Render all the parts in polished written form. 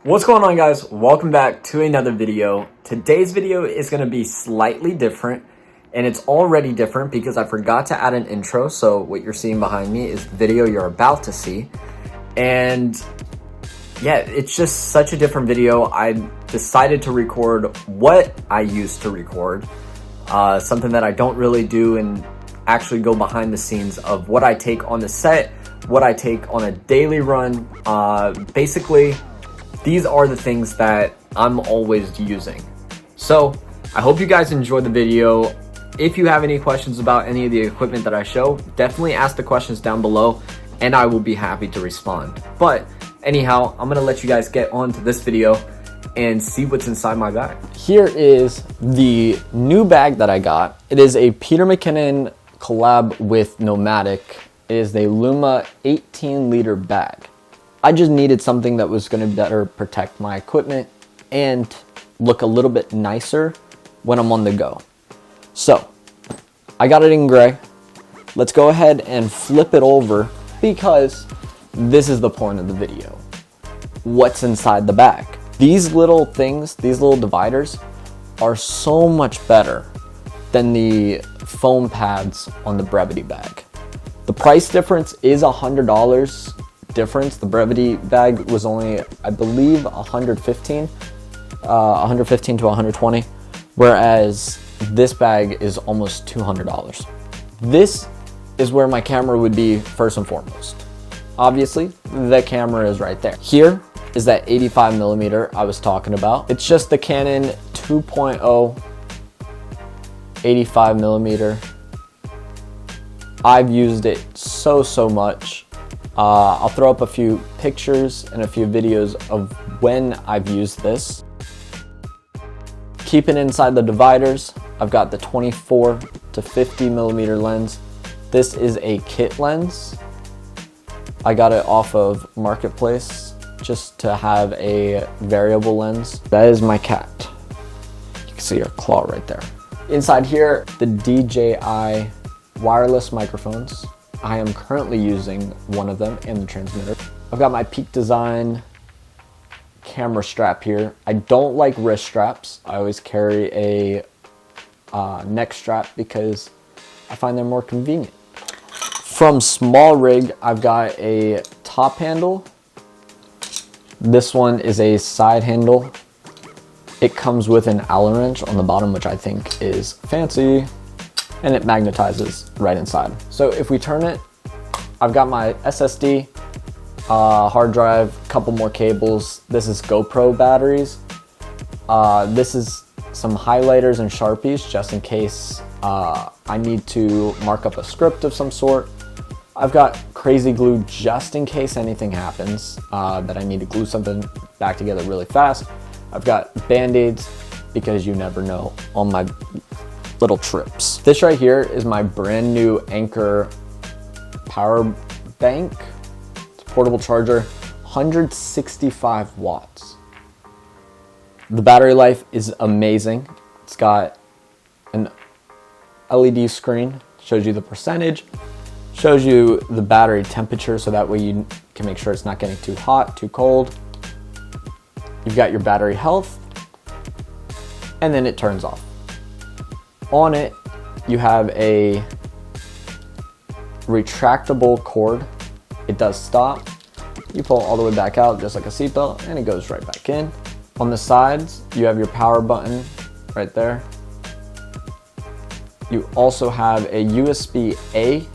What's going on, guys? Welcome back to another video. Today's video is going to be slightly different, and it's already different because I forgot to add an intro. So what you're seeing behind me is the video you're about to see. And yeah, it's just such a different video. I decided to record what I used to record, something that I don't really do, and actually go behind the scenes of what I take on the set, what I take on a daily run. Basically, these are the things that I'm always using. So I hope you guys enjoyed the video. If you have any questions about any of the equipment that I show, definitely ask the questions down below and I will be happy to respond. But anyhow, I'm gonna let you guys get on to this video and see what's inside my bag. Here is the new bag that I got. It is a Peter McKinnon collab with Nomadic. It is the Luma 18-liter bag. I just needed something that was going to better protect my equipment and look a little bit nicer when I'm on the go. So I got it in gray. Let's go ahead and flip it over because this is the point of the video. What's inside the bag? These little things, these little dividers are so much better than the foam pads on the Brevity bag. The price difference is $100 difference. The Brevity bag was only, I believe, $115 to $120, whereas this bag is almost $200. This is where my camera would be first and foremost. Obviously, the camera is right there. Here is that 85mm I was talking about. It's just the Canon 2.0 85mm. I've used it so much. I'll throw up a few pictures and a few videos of when I've used this. Keeping inside the dividers, I've got the 24 to 50mm lens. This is a kit lens. I got it off of Marketplace just to have a variable lens. That is my cat. You can see her claw right there. Inside here, the DJI wireless microphones. I am currently using one of them in the transmitter. I've got my Peak Design camera strap here. I don't like wrist straps. I always carry a neck strap because I find they're more convenient. From SmallRig, I've got a top handle. This one is a side handle. It comes with an Allen wrench on the bottom, which I think is fancy. And it magnetizes right inside. So if we turn it, I've got my SSD, hard drive, a couple more cables. This is GoPro batteries. This is some highlighters and Sharpies just in case I need to mark up a script of some sort. I've got crazy glue just in case anything happens that I need to glue something back together really fast. I've got Band-Aids because you never know on my little trips. This right here is my brand new Anker power bank. It's a portable charger, 165 watts. The battery life is amazing. It's got an LED screen, shows you the percentage, shows you the battery temperature so that way you can make sure it's not getting too hot, too cold. You've got your battery health, and then it turns off. On it, you have a retractable cord. It does stop. You pull all the way back out just like a seatbelt and it goes right back in. On the sides, you have your power button right there. You also have a USB-A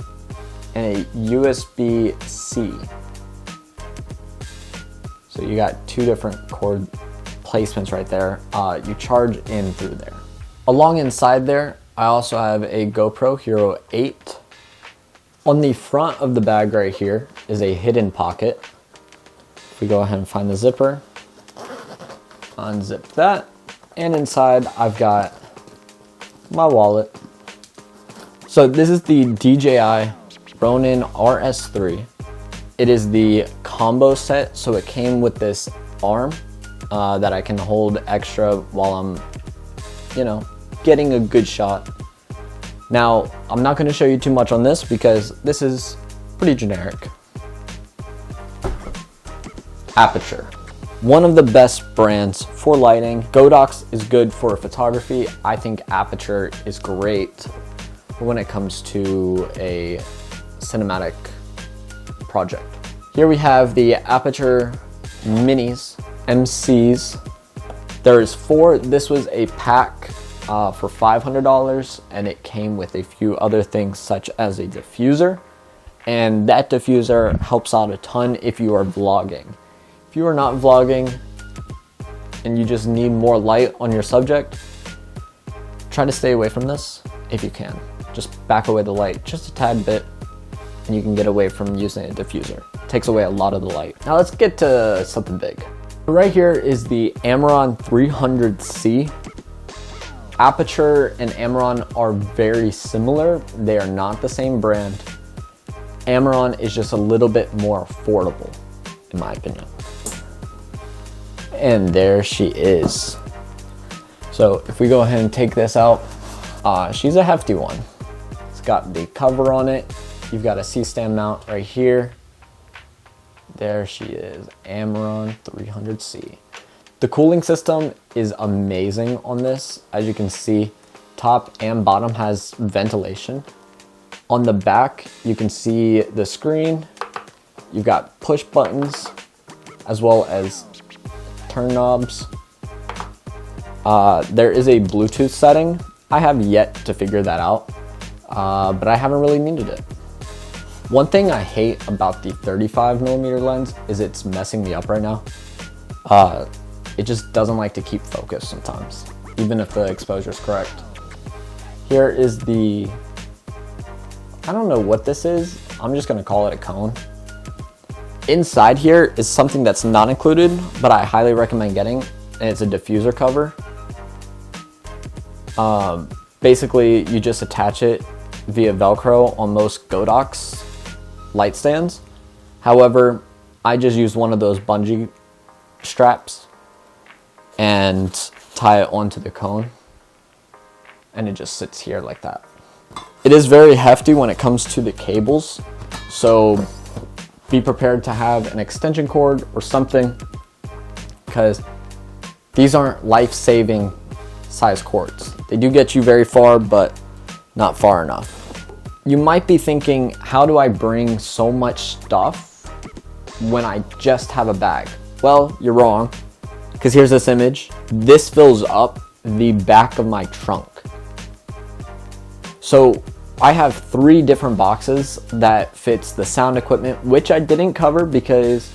and a USB-C. So you got two different cord placements right there. You charge in through there. Along inside there, I also have a GoPro Hero 8. On the front of the bag right here is a hidden pocket. If we go ahead and find the zipper, unzip that, and inside I've got my wallet. So this is the DJI Ronin RS3. It is the combo set, so it came with this arm that I can hold extra while I'm, getting a good shot. Now, I'm not going to show you too much on this because this is pretty generic. Aperture. One of the best brands for lighting. Godox is good for photography. I think Aputure is great when it comes to a cinematic project. Here we have the Aputure Minis, MCs. There's 4. This was a pack for $500, and it came with a few other things such as a diffuser. And that diffuser helps out a ton if you are vlogging. If you are not vlogging and you just need more light on your subject, try to stay away from this if you can. Just back away the light just a tad bit and you can get away from using a diffuser. It takes away a lot of the light. Now let's get to something big. Right here is the Amaron 300C. Aputure and Amaron are very similar. They are not the same brand. Amaron is just a little bit more affordable, in my opinion. And there she is. So if we go ahead and take this out, she's a hefty one. It's got the cover on it. You've got a C-stand mount right here. There she is, Amaron 300C. The cooling system is amazing on this. As you can see, top and bottom has ventilation. On the back, you can see the screen. You've got push buttons as well as turn knobs. There is a Bluetooth setting. I have yet to figure that out, but I haven't really needed it. One thing I hate about the 35mm lens is it's messing me up right now. It just doesn't like to keep focus sometimes, even if the exposure is correct. Here is the, I don't know what this is. I'm just gonna call it a cone. Inside here is something that's not included, but I highly recommend getting, and it's a diffuser cover. Basically, you just attach it via Velcro on most Godox light stands. However, I just use one of those bungee straps and tie it onto the cone, and it just sits here like that. It is very hefty when it comes to the cables, so be prepared to have an extension cord or something, because these aren't life-saving size cords. They do get you very far, but not far enough. You might be thinking, how do I bring so much stuff when I just have a bag? Well, you're wrong, because here's this image. This fills up the back of my trunk. So I have 3 different boxes that fits the sound equipment, which I didn't cover because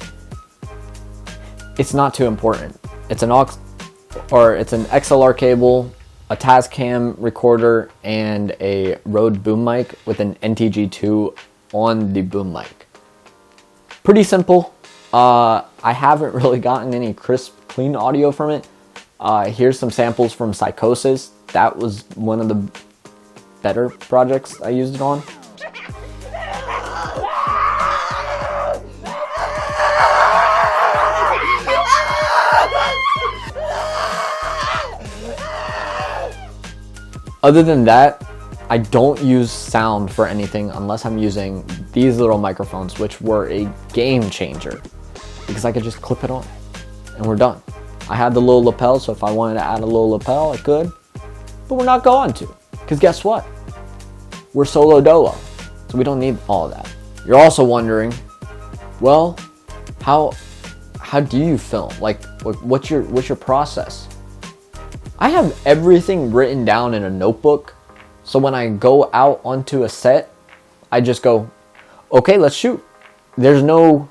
it's not too important. It's an XLR cable, a Tascam recorder, and a Rode boom mic with an NTG2 on the boom mic. Pretty simple. I haven't really gotten any crisp, clean audio from it. Here's some samples from Psychosis. That was one of the better projects I used it on. Other than that, I don't use sound for anything unless I'm using these little microphones, which were a game changer because I could just clip it on and we're done. I had the little lapel, so if I wanted to add a little lapel, I could, but we're not going to, because guess what? We're solo dolo, so we don't need all of that. You're also wondering, well, how do you film? Like, what's your process? I have everything written down in a notebook, so when I go out onto a set, I just go, okay, let's shoot. There's no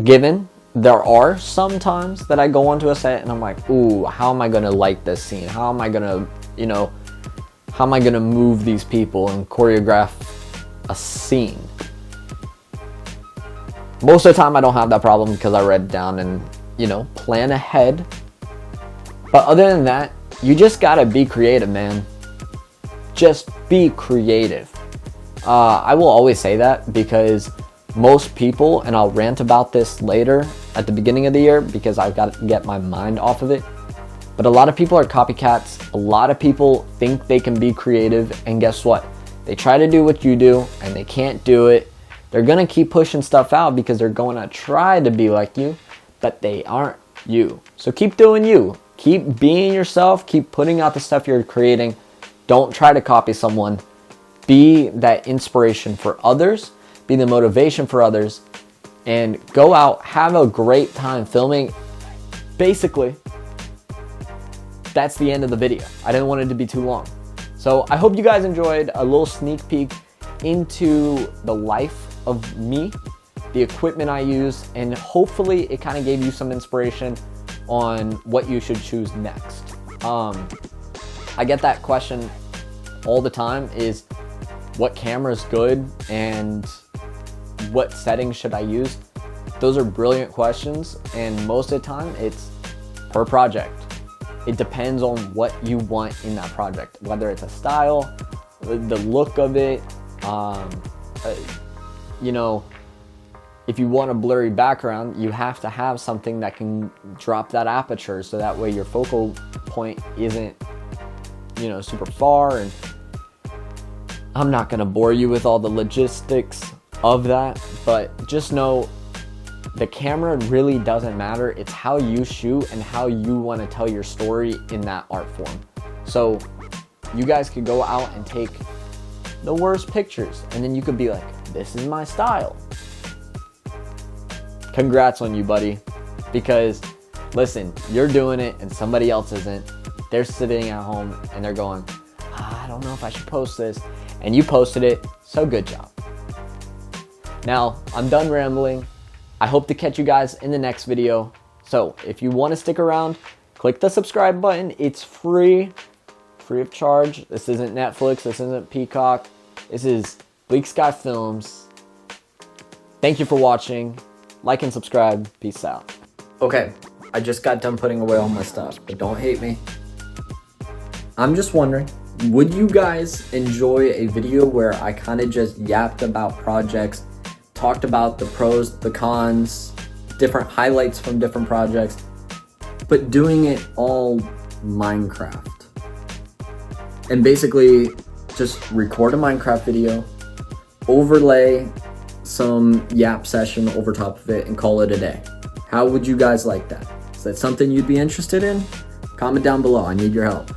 given. There are some times that I go onto a set and I'm like, ooh, how am I gonna light this scene? How am I gonna, how am I gonna move these people and choreograph a scene? Most of the time I don't have that problem because I read it down and, plan ahead. But other than that, you just gotta be creative, man. Just be creative. I will always say that because most people, and I'll rant about this later at the beginning of the year because I've got to get my mind off of it, but a lot of people are copycats. A lot of people think they can be creative, and guess what? They try to do what you do and they can't do it. They're gonna keep pushing stuff out because they're going to try to be like you, but they aren't you. So keep doing you. Keep being yourself. Keep putting out the stuff you're creating. Don't try to copy someone. Be that inspiration for others. Be the motivation for others. And go out, have a great time filming. Basically, that's the end of the video. I didn't want it to be too long. So I hope you guys enjoyed a little sneak peek into the life of me, the equipment I use, and hopefully it kind of gave you some inspiration on what you should choose next. I get that question all the time, is what camera is good and what settings should I use? Those are brilliant questions, and most of the time it's per project. It depends on what you want in that project, whether it's a style, the look of it, you know, if you want a blurry background, you have to have something that can drop that aperture so that way your focal point isn't, you know, super far. And I'm not gonna bore you with all the logistics of that, but just know the camera really doesn't matter. It's how you shoot and how you want to tell your story in that art form. So you guys could go out and take the worst pictures, and then you could be like, this is my style. Congrats on you, buddy. Because listen, you're doing it and somebody else isn't. They're sitting at home and they're going, I don't know if I should post this. And you posted it, so good job. Now, I'm done rambling. I hope to catch you guys in the next video. So if you want to stick around, click the subscribe button. It's free of charge. This isn't Netflix, this isn't Peacock. This is Bleak Sky Films. Thank you for watching. Like and subscribe. Peace out. Okay, I just got done putting away all my stuff, but don't hate me. I'm just wondering, would you guys enjoy a video where I kind of just yapped about projects, talked about the pros, the cons, different highlights from different projects, but doing it all Minecraft? And basically just record a Minecraft video, overlay some yap session over top of it, and call it a day. How would you guys like that? Is that something you'd be interested in? Comment down below, I need your help.